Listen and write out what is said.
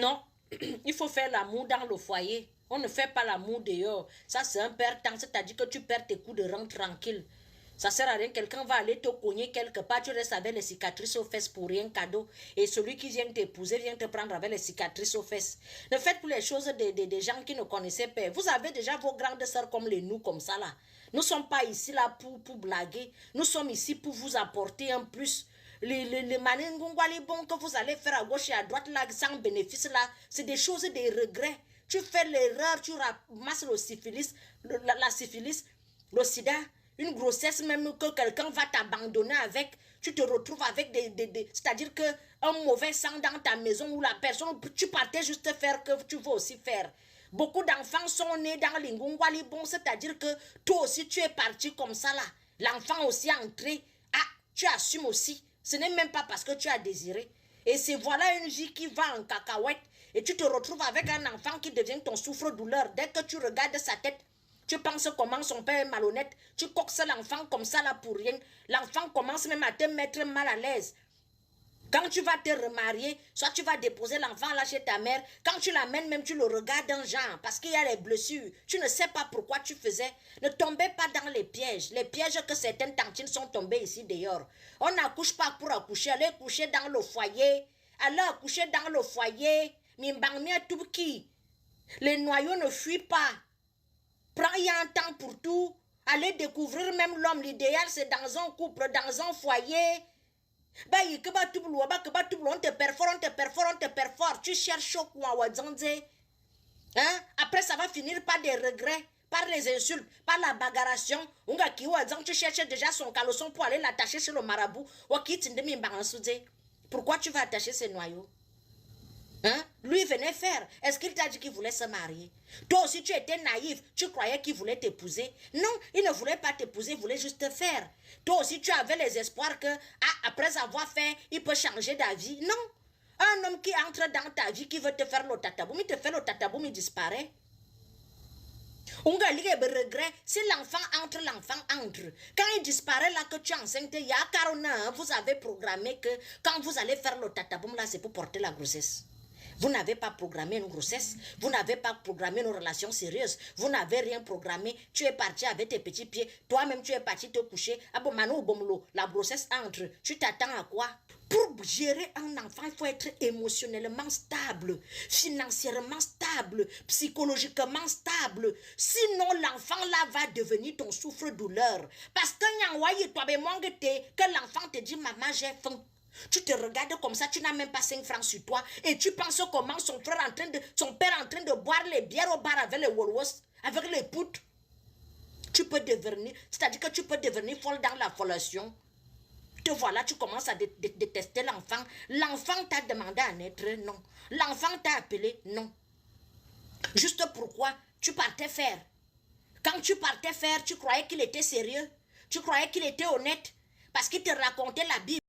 Non, il faut faire l'amour dans le foyer. On ne fait pas l'amour dehors. Ça, c'est un perd-temps, c'est-à-dire que tu perds tes coups de rang tranquille. Ça sert à rien, quelqu'un va aller te cogner quelque part, tu restes avec les cicatrices aux fesses pour rien cadeau. Et celui qui vient t'épouser vient te prendre avec les cicatrices aux fesses. Ne faites plus les choses des gens qui ne connaissaient pas. Vous avez déjà vos grandes sœurs comme les nous, comme ça là. Nous ne sommes pas ici là pour blaguer. Nous sommes ici pour vous apporter un plus. Les maningungwali bons que vous allez faire à gauche et à droite là, sans bénéfice là, c'est des choses, des regrets. Tu fais l'erreur, tu ramasses le syphilis, la syphilis, le sida, une grossesse même que quelqu'un va t'abandonner avec, tu te retrouves avec c'est-à-dire que un mauvais sang dans ta maison où la personne, tu partais juste faire que tu veux aussi faire. Beaucoup d'enfants sont nés dans l'ingungwali bon, c'est-à-dire que toi aussi tu es parti comme ça là. L'enfant aussi est entré, ah, tu assumes aussi. Ce n'est même pas parce que tu as désiré. Et c'est voilà une vie qui va en cacahuète. Et tu te retrouves avec un enfant qui devient ton souffre-douleur. Dès que tu regardes sa tête, tu penses comment son père est malhonnête. Tu coxes l'enfant comme ça là pour rien. L'enfant commence même à te mettre mal à l'aise. Quand tu vas te remarier, soit tu vas déposer l'enfant là chez ta mère. Quand tu l'amènes, même tu le regardes en genre. Parce qu'il y a les blessures. Tu ne sais pas pourquoi tu faisais. Ne tombez pas dans les pièges. Les pièges que certaines tantines sont tombées ici dehors. On n'accouche pas pour accoucher. Allez coucher dans le foyer. Allez accoucher dans le foyer. Les noyaux ne fuient pas. Prends un temps pour tout. Allez découvrir même l'homme. L'idéal c'est dans un couple, dans un foyer. On te perfore, tu cherches quoi, hein? Après ça va finir par des regrets, par les insultes, par la bagarration. Tu cherches déjà son caleçon pour aller l'attacher chez le marabout. Pourquoi tu vas attacher ces noyaux? Hein? Lui venait faire. Est-ce qu'il t'a dit qu'il voulait se marier? Toi aussi tu étais naïf. Tu croyais qu'il voulait t'épouser? Non, il ne voulait pas t'épouser, il voulait juste te faire. Toi aussi tu avais les espoirs que après avoir fait, il peut changer d'avis. Non. Un homme qui entre dans ta vie, qui veut te faire le tataboum, il te fait le tataboum, il disparaît. On a regret. Si l'enfant entre, l'enfant entre. Quand il disparaît là que tu es enceinte, il y a 40 ans, vous avez programmé que quand vous allez faire le tataboum là, c'est pour porter la grossesse. Vous n'avez pas programmé une grossesse, vous n'avez pas programmé une relation sérieuse, vous n'avez rien programmé, tu es parti avec tes petits pieds, toi-même tu es parti te coucher, la grossesse entre, tu t'attends à quoi? Pour gérer un enfant, il faut être émotionnellement stable, financièrement stable, psychologiquement stable. Sinon, l'enfant là va devenir ton souffre-douleur. Parce que l'enfant te dit, maman, j'ai faim. Tu te regardes comme ça, tu n'as même pas 5 francs sur toi et tu penses comment son père en train de boire les bières au bar avec les Wolwos, avec les poutres. Tu peux devenir, c'est-à-dire que tu peux devenir folle dans la follation. Te voilà, tu commences à détester l'enfant. L'enfant t'a demandé à naître, non. L'enfant t'a appelé, non. Juste pourquoi tu partais faire. Quand tu partais faire, tu croyais qu'il était sérieux. Tu croyais qu'il était honnête parce qu'il te racontait la Bible.